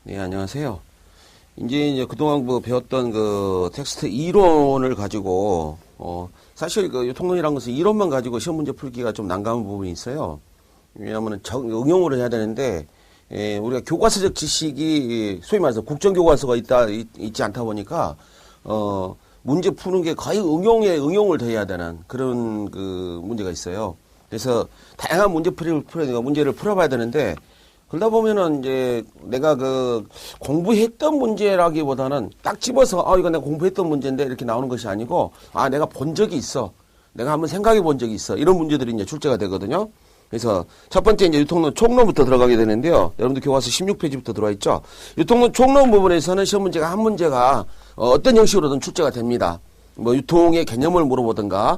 네, 안녕하세요. 이제 그동안 배웠던 그 텍스트 이론을 가지고, 사실 그 유통론이라는 것은 이론만 가지고 시험 문제 풀기가 좀 난감한 부분이 있어요. 왜냐하면 응용을 해야 되는데, 우리가 교과서적 지식이 소위 말해서 국정교과서가 있지 않다 보니까, 문제 푸는 게 거의 응용을 더 해야 되는 그런 그 문제가 있어요. 그래서 다양한 문제를 풀어봐야 되는데, 그러다 보면은 이제 내가 그 공부했던 문제라기보다는 딱 집어서 이거 내가 공부했던 문제인데 이렇게 나오는 것이 아니고 내가 본 적이 있어. 내가 한번 생각해 본 적이 있어. 이런 문제들이 이제 출제가 되거든요. 그래서 첫 번째 이제 유통론 총론부터 들어가게 되는데요. 여러분들 교과서 16페이지부터 들어와 있죠. 유통론 총론 부분에서는 시험 문제가 한 문제가 어떤 형식으로든 출제가 됩니다. 뭐 유통의 개념을 물어보든가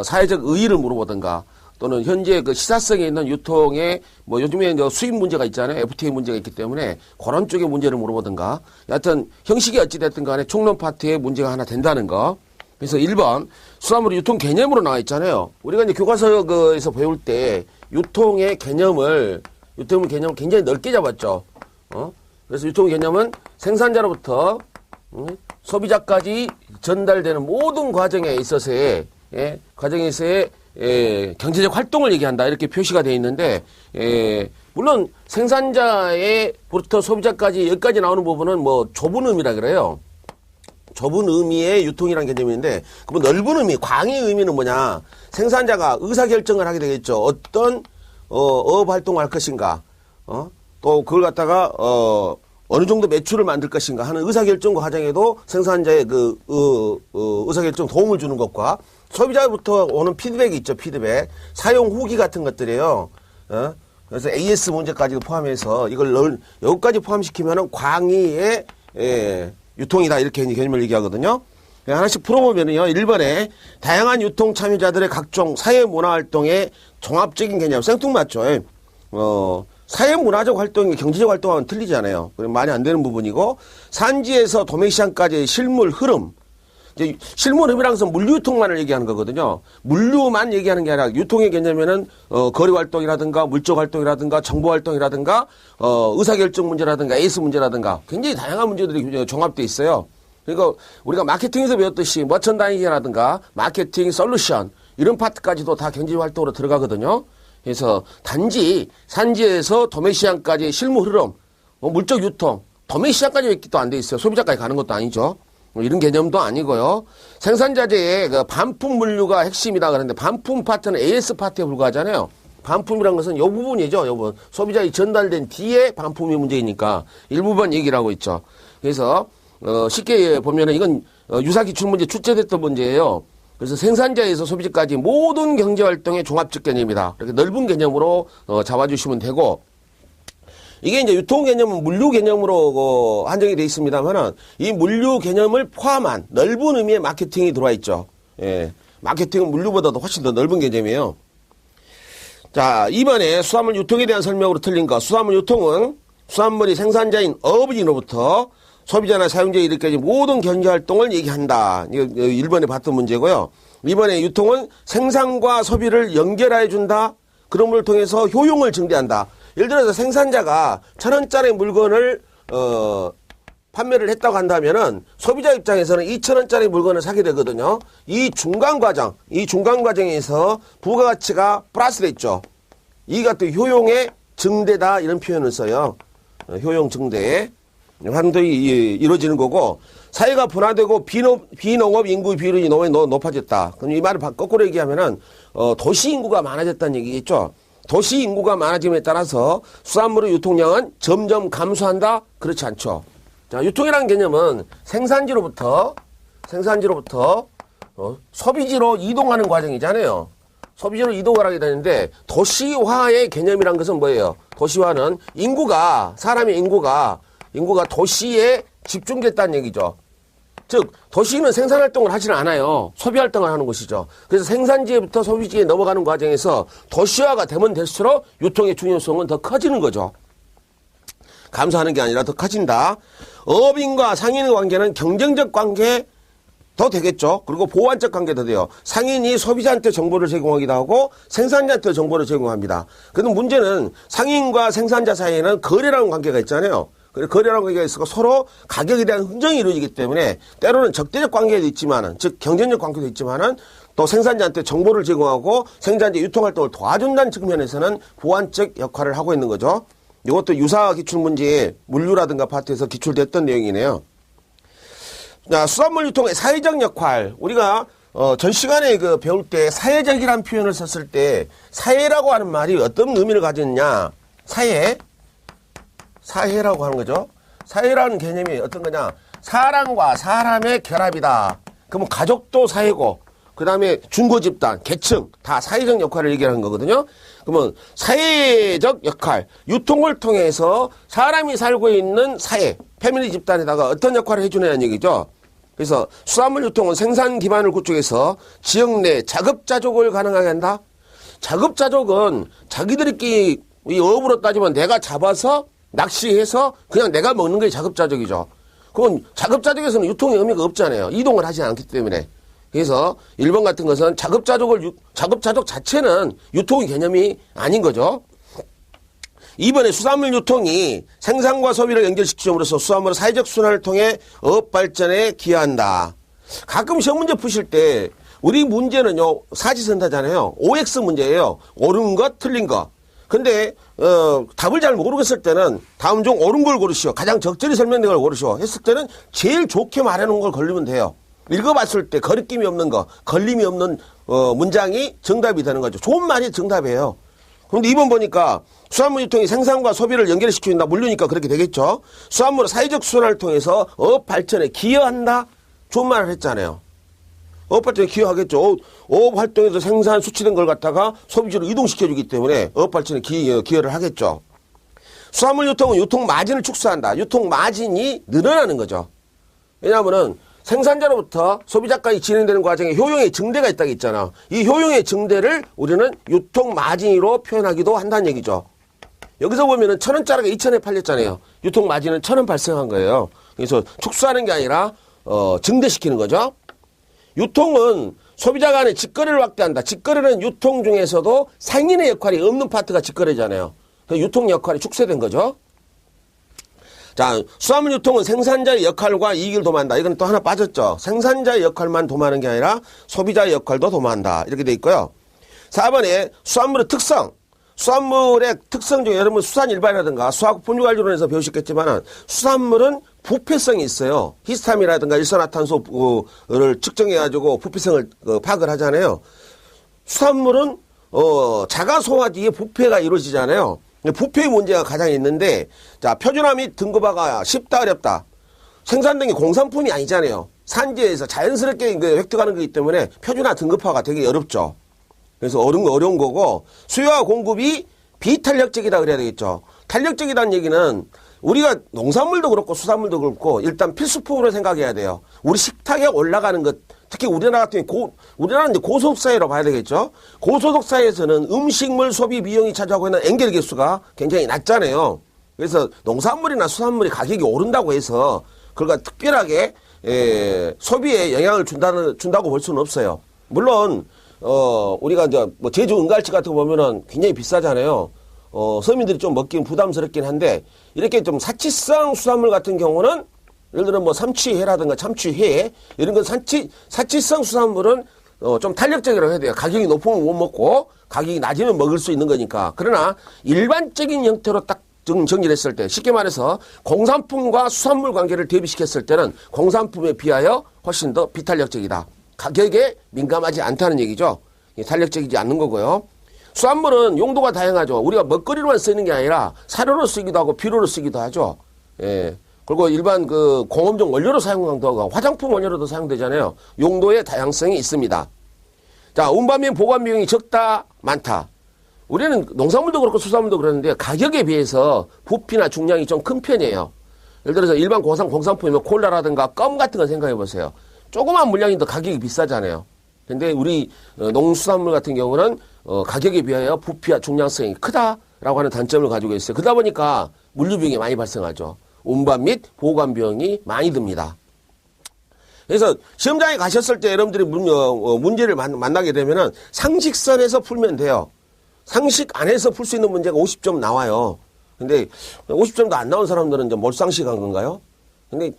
사회적 의의를 물어보든가 또는 현재 그 시사성에 있는 유통의 요즘에 이제 수입 문제가 있잖아요. FTA 문제가 있기 때문에 그런 쪽의 문제를 물어보든가 여하튼 형식이 어찌됐든 간에 총론 파트에 문제가 하나 된다는 거. 그래서 1번 수화물 유통 개념으로 나와 있잖아요. 우리가 이제 교과서에서 배울 때 유통의 개념을 굉장히 넓게 잡았죠. 그래서 유통 개념은 생산자로부터 소비자까지 전달되는 모든 과정에 있어서의 경제적 활동을 얘기한다. 이렇게 표시가 되어 있는데, 물론 생산자부터 소비자까지 여기까지 나오는 부분은 좁은 의미라 그래요. 좁은 의미의 유통이라는 개념인데, 그럼 넓은 의미, 광의 의미는 뭐냐? 생산자가 의사결정을 하게 되겠죠. 어떤, 어업 활동을 할 것인가, 또 그걸 갖다가, 어느 정도 매출을 만들 것인가 하는 의사결정 과정에도 생산자의 의사결정 도움을 주는 것과 소비자부터 오는 피드백이 있죠, 피드백. 사용 후기 같은 것들이에요. 그래서 AS 문제까지도 포함해서 이걸 여기까지 포함시키면은 광의의, 유통이다. 이렇게 개념을 얘기하거든요. 하나씩 풀어보면은요, 1번에 다양한 유통 참여자들의 각종 사회문화활동의 종합적인 개념, 생뚱맞죠. 사회문화적 활동이 경제적 활동하고는 틀리잖아요. 많이 안 되는 부분이고, 산지에서 도매시장까지의 실물 흐름. 이제 실물 흐름이라는 것은 물류유통만을 얘기하는 거거든요. 물류만 얘기하는 게 아니라 유통의 개념에는 거래 활동이라든가 물적 활동이라든가 정보 활동이라든가 의사결정 문제라든가 에이스 문제라든가 굉장히 다양한 문제들이 종합되어 있어요. 그러니까 우리가 마케팅에서 배웠듯이 머천다이징이라든가 마케팅 솔루션 이런 파트까지도 다 경제적 활동으로 들어가거든요. 그래서 단지 산지에서 도매시장까지 실무 흐름, 물적 유통, 도매시장까지 또 안 돼 있어요. 소비자까지 가는 것도 아니죠. 이런 개념도 아니고요. 생산자재의 그 반품 물류가 핵심이다 그러는데 반품 파트는 AS 파트에 불과하잖아요. 반품이란 것은 요 부분이죠. 요 부분. 소비자에 전달된 뒤에 반품이 문제이니까 일부분 얘기를 하고 있죠. 그래서 쉽게 보면은 이건 유사기출 문제 출제됐던 문제예요. 그래서 생산자에서 소비자까지 모든 경제활동의 종합적 개념이다. 이렇게 넓은 개념으로 잡아주시면 되고, 이게 이제 유통 개념은 물류 개념으로 한정이 되어 있습니다만은 이 물류 개념을 포함한 넓은 의미의 마케팅이 들어와 있죠. 예. 마케팅은 물류보다도 훨씬 더 넓은 개념이에요. 자, 2번에 수화물 유통에 대한 설명으로 틀린 거. 수화물 유통은 수화물이 생산자인 어업인으로부터 소비자나 사용자에 이르기까지 모든 경제활동을 얘기한다. 이거 1번에 봤던 문제고요. 2번에 유통은 생산과 소비를 연결해 준다. 그런 걸 통해서 효용을 증대한다. 예를 들어서 생산자가 1,000원짜리 물건을 판매를 했다고 한다면은 소비자 입장에서는 2,000원짜리 물건을 사게 되거든요. 이 중간 과정에서 부가가치가 플러스 됐죠. 이가 또 효용의 증대다 이런 표현을 써요. 효용 증대. 환동이 이루어지는 거고, 사회가 분화되고 비농업 인구 비율이 너무 높아졌다. 그럼 이 말을 거꾸로 얘기하면은 도시 인구가 많아졌다는 얘기겠죠. 도시 인구가 많아짐에 따라서 수산물의 유통량은 점점 감소한다? 그렇지 않죠. 자, 유통이라는 개념은 생산지로부터 소비지로 이동하는 과정이잖아요. 소비지로 이동을 하게 되는데 도시화의 개념이란 것은 뭐예요? 도시화는 사람의 인구가 도시에 집중됐다는 얘기죠. 즉 도시는 생산활동을 하지는 않아요. 소비활동을 하는 것이죠. 그래서 생산지에부터 소비지에 넘어가는 과정에서 도시화가 되면 될수록 유통의 중요성은 더 커지는 거죠. 감소하는 게 아니라 더 커진다. 어업인과 상인의 관계는 경쟁적 관계 더 되겠죠. 그리고 보완적 관계도 돼요. 상인이 소비자한테 정보를 제공하기도 하고 생산자한테 정보를 제공합니다. 그런데 문제는 상인과 생산자 사이에는 거래라는 관계가 있잖아요. 거래라는 관계가 있어서 서로 가격에 대한 흥정이 이루어지기 때문에 때로는 적대적 관계도 있지만은, 즉 경쟁적 관계도 있지만은 또 생산자한테 정보를 제공하고 생산자 유통활동을 도와준다는 측면에서는 보완적 역할을 하고 있는 거죠. 이것도 유사 기출문제에 물류라든가 파트에서 기출됐던 내용이네요. 자, 수산물 유통의 사회적 역할. 우리가 전 시간에 배울 때 사회적이라는 표현을 썼을 때 사회라고 하는 말이 어떤 의미를 가졌냐. 사회라고 하는 거죠. 사회라는 개념이 어떤 거냐. 사람과 사람의 결합이다. 그러면 가족도 사회고, 그 다음에 중고집단, 계층, 다 사회적 역할을 얘기하는 거거든요. 그러면 사회적 역할, 유통을 통해서 사람이 살고 있는 사회, 패밀리 집단에다가 어떤 역할을 해주느냐는 얘기죠. 그래서 수산물 유통은 생산 기반을 구축해서 지역 내 자급자족을 가능하게 한다. 자급자족은 자기들끼리 이 어업으로 따지면 내가 잡아서 낚시해서 그냥 내가 먹는 게 자급자족이죠. 그건 자급자족에서는 유통의 의미가 없잖아요. 이동을 하지 않기 때문에. 그래서 일본 같은 것은 자급자족 자체는 유통의 개념이 아닌 거죠. 이번에 수산물 유통이 생산과 소비를 연결시키므로써 수산물의 사회적 순환을 통해 어업 발전에 기여한다. 가끔 시험 문제 푸실 때 우리 문제는요, 사지선다잖아요. OX 문제예요. 옳은 것, 틀린 것. 근데 답을 잘 모르겠을 때는 다음 중 옳은 걸 고르시오. 가장 적절히 설명된 걸 고르시오. 했을 때는 제일 좋게 말해놓은 걸 걸리면 돼요. 읽어봤을 때 거리낌이 없는 거, 걸림이 없는 문장이 정답이 되는 거죠. 좋은 말이 정답이에요. 그런데 이번 보니까 수산물 유통이 생산과 소비를 연결시키는다. 물류니까 그렇게 되겠죠. 수산물의 사회적 순환을 통해서 어업 발전에 기여한다. 좋은 말을 했잖아요. 어업 발전에 기여하겠죠. 어업 활동에서 생산 수출된 걸 갖다가 소비지로 이동시켜주기 때문에 어업 발전에 기여를 하겠죠. 수산물 유통은 유통 마진을 축소한다. 유통 마진이 늘어나는 거죠. 왜냐하면은 생산자로부터 소비자까지 진행되는 과정에 효용의 증대가 있다고 했잖아. 이 효용의 증대를 우리는 유통 마진으로 표현하기도 한다는 얘기죠. 여기서 보면은 1,000원짜리가 2,000원에 팔렸잖아요. 유통 마진은 1,000원 발생한 거예요. 그래서 축소하는 게 아니라 증대시키는 거죠. 유통은 소비자 간의 직거래를 확대한다. 직거래는 유통 중에서도 상인의 역할이 없는 파트가 직거래잖아요. 유통 역할이 축소된 거죠. 자, 수산물 유통은 생산자의 역할과 이익을 도모한다. 이건 또 하나 빠졌죠. 생산자의 역할만 도모하는 게 아니라 소비자의 역할도 도모한다. 이렇게 돼 있고요. 4번에 수산물의 특성. 수산물의 특성 중에 여러분 수산 일반이라든가 수학 분유관리론에서 배우셨겠지만 수산물은 부패성이 있어요. 히스타민이라든가 일산화탄소를 측정해가지고 부패성을 파악을 하잖아요. 수산물은 자가 소화 뒤에 부패가 이루어지잖아요. 부패의 문제가 가장 있는데, 자, 표준화 및 등급화가 쉽다 어렵다. 생산된 게 공산품이 아니잖아요. 산지에서 자연스럽게 획득하는 거기 때문에 표준화 등급화가 되게 어렵죠. 그래서 어려운 거고, 수요와 공급이 비탄력적이다 그래야 되겠죠. 탄력적이라는 얘기는 우리가 농산물도 그렇고 수산물도 그렇고 일단 필수품으로 생각해야 돼요. 우리 식탁에 올라가는 것, 특히 우리나라 같은 경우 우리나라는 이제 고소득 사회로 봐야 되겠죠. 고소득 사회에서는 음식물 소비 비용이 차지하고 있는 엔겔 개수가 굉장히 낮잖아요. 그래서 농산물이나 수산물이 가격이 오른다고 해서 그걸 특별하게 소비에 영향을 준다고 볼 수는 없어요. 물론 우리가 이제 뭐 제주 은갈치 같은 거 보면은 굉장히 비싸잖아요. 서민들이 좀 먹기는 부담스럽긴 한데 이렇게 좀 사치성 수산물 같은 경우는 예를 들어 뭐 삼치회라든가 참치회 이런 건 사치성 수산물은 좀 탄력적이라고 해야 돼요. 가격이 높으면 못 먹고 가격이 낮으면 먹을 수 있는 거니까. 그러나 일반적인 형태로 딱 정리를 했을 때 쉽게 말해서 공산품과 수산물 관계를 대비시켰을 때는 공산품에 비하여 훨씬 더 비탄력적이다. 가격에 민감하지 않다는 얘기죠. 탄력적이지 않는 거고요. 수산물은 용도가 다양하죠. 우리가 먹거리로만 쓰는 게 아니라 사료로 쓰기도 하고 비료로 쓰기도 하죠. 예. 그리고 일반 공업용 원료로 사용도 하고 화장품 원료로도 사용되잖아요. 용도의 다양성이 있습니다. 자, 운반 및 보관 비용이 적다, 많다. 우리는 농산물도 그렇고 수산물도 그러는데 가격에 비해서 부피나 중량이 좀 큰 편이에요. 예를 들어서 일반 공산품이면 콜라라든가 껌 같은 거 생각해 보세요. 조그만 물량인데 가격이 비싸잖아요. 근데 우리 농수산물 같은 경우는 가격에 비하여 부피와 중량성이 크다라고 하는 단점을 가지고 있어요. 그러다 보니까 물류비용이 많이 발생하죠. 운반 및 보관 비용이 많이 듭니다. 그래서 시험장에 가셨을 때 여러분들이 문제를 만나게 되면은 상식선에서 풀면 돼요. 상식 안에서 풀 수 있는 문제가 50점 나와요. 근데 50점도 안 나온 사람들은 이제 몰상식한 건가요? 근데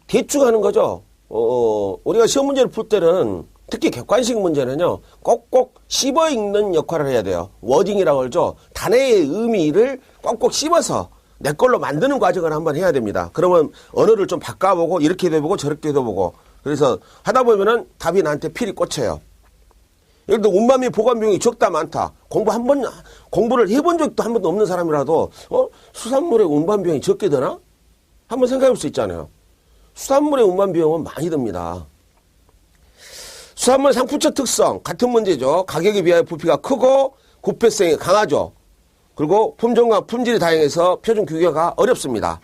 대충 하는 거죠. 우리가 시험 문제를 풀 때는 특히 객관식 문제는요, 꼭꼭 씹어 읽는 역할을 해야 돼요. 워딩이라고 그러죠. 단어의 의미를 꼭꼭 씹어서 내 걸로 만드는 과정을 한번 해야 됩니다. 그러면 언어를 좀 바꿔보고, 이렇게도 해보고, 저렇게도 해보고. 그래서 하다 보면은 답이 나한테 필히 꽂혀요. 예를 들어, 운반비 보관 비용이 적다, 많다. 공부를 해본 적도 한 번도 없는 사람이라도, 수산물의 운반 비용이 적게 드나? 한번 생각해 볼 수 있잖아요. 수산물의 운반 비용은 많이 듭니다. 수산물 상품적 특성, 같은 문제죠. 가격에 비하여 부피가 크고 구패성이 강하죠. 그리고 품종과 품질이 다양해서 표준 규격가 어렵습니다.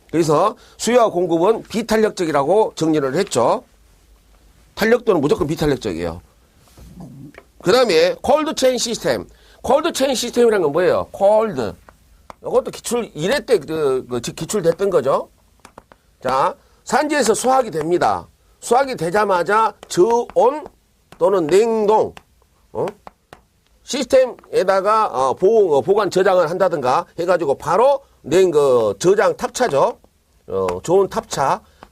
그래서 수요와 공급은 비탄력적이라고 정리를 했죠. 탄력도는 무조건 비탄력적이에요. 그 다음에 콜드 체인 시스템. 콜드 체인 시스템이라는 건 뭐예요? 콜드. 이것도 기출 1회 때 기출됐던 거죠. 자, 산지에서 수확이 됩니다. 수확이 되자마자 저온 또는 냉동 시스템에다가 보관 저장을 한다든가 해가지고 바로 저장 탑차죠. 좋은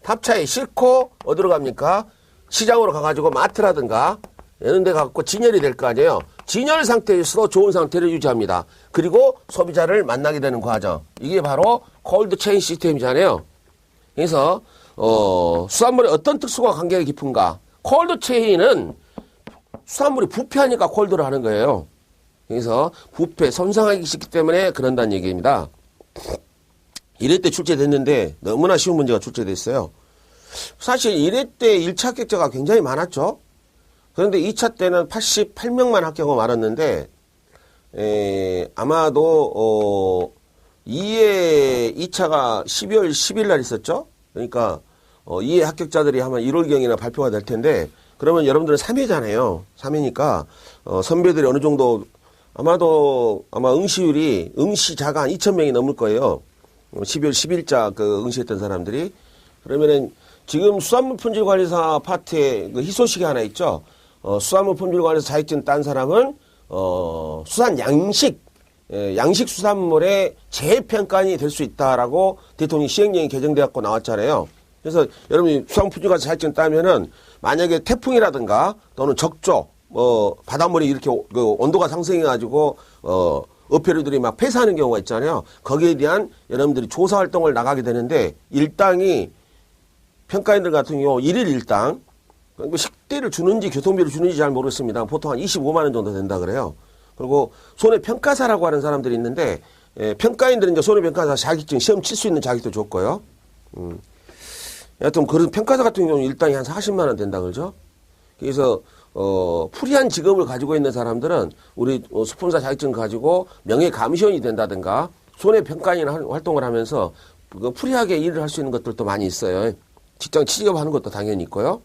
탑차에 싣고 어디로 갑니까? 시장으로 가가지고 마트라든가 이런 데 갖고 진열이 될 거 아니에요. 진열 상태에서도 좋은 상태를 유지합니다. 그리고 소비자를 만나게 되는 과정. 이게 바로 콜드 체인 시스템이잖아요. 그래서 수산물의 어떤 특수가 관계가 깊은가? 콜드 체인은 수산물이 부패하니까 콜드를 하는 거예요. 그래서 부패, 손상하기 쉽기 때문에 그런다는 얘기입니다. 이럴 때 출제됐는데 너무나 쉬운 문제가 출제됐어요. 사실 1회 때 1차 합격자가 굉장히 많았죠. 그런데 2차 때는 88명만 합격하고 말았는데 아마도 2차가 12월 10일 날 있었죠. 그러니까 2회 합격자들이 아마 1월경이나 발표가 될 텐데 그러면 여러분들은 3회잖아요. 3회니까 선배들이 어느 정도 아마 응시자가 한 2,000명이 넘을 거예요. 12월 10일자 응시했던 사람들이. 그러면은 지금 수산물 품질관리사 파트에 희소식이 하나 있죠. 수산물 품질관리사 자격증 딴 사람은 수산 양식 수산물의 재평가인이 될 수 있다라고 대통령 시행령이 개정되었고 나왔잖아요. 그래서 여러분이 수산물 품질관리사 자격증 따면은 만약에 태풍이라든가 또는 적조, 바닷물이 이렇게 온도가 상승해가지고 어패류들이 막 폐사하는 경우가 있잖아요. 거기에 대한 여러분들이 조사 활동을 나가게 되는데 일당이 평가인들 같은 경우 1일 일당 식대를 주는지 교통비를 주는지 잘 모르겠습니다. 보통 한 25만 원 정도 된다 그래요. 그리고 손해평가사라고 하는 사람들이 있는데 평가인들은 이제 손해평가사 자격증 시험 칠 수 있는 자격도 줬고요. 여하튼 그런 평가사 같은 경우는 일당이 한 40만 원 된다 그러죠. 그래서 프리한 직업을 가지고 있는 사람들은 우리 수품사 자격증 가지고 명예감시원이 된다든가 손해평가인 활동을 하면서 프리하게 일을 할 수 있는 것들도 많이 있어요. 직장 취직하는 것도 당연히 있고요.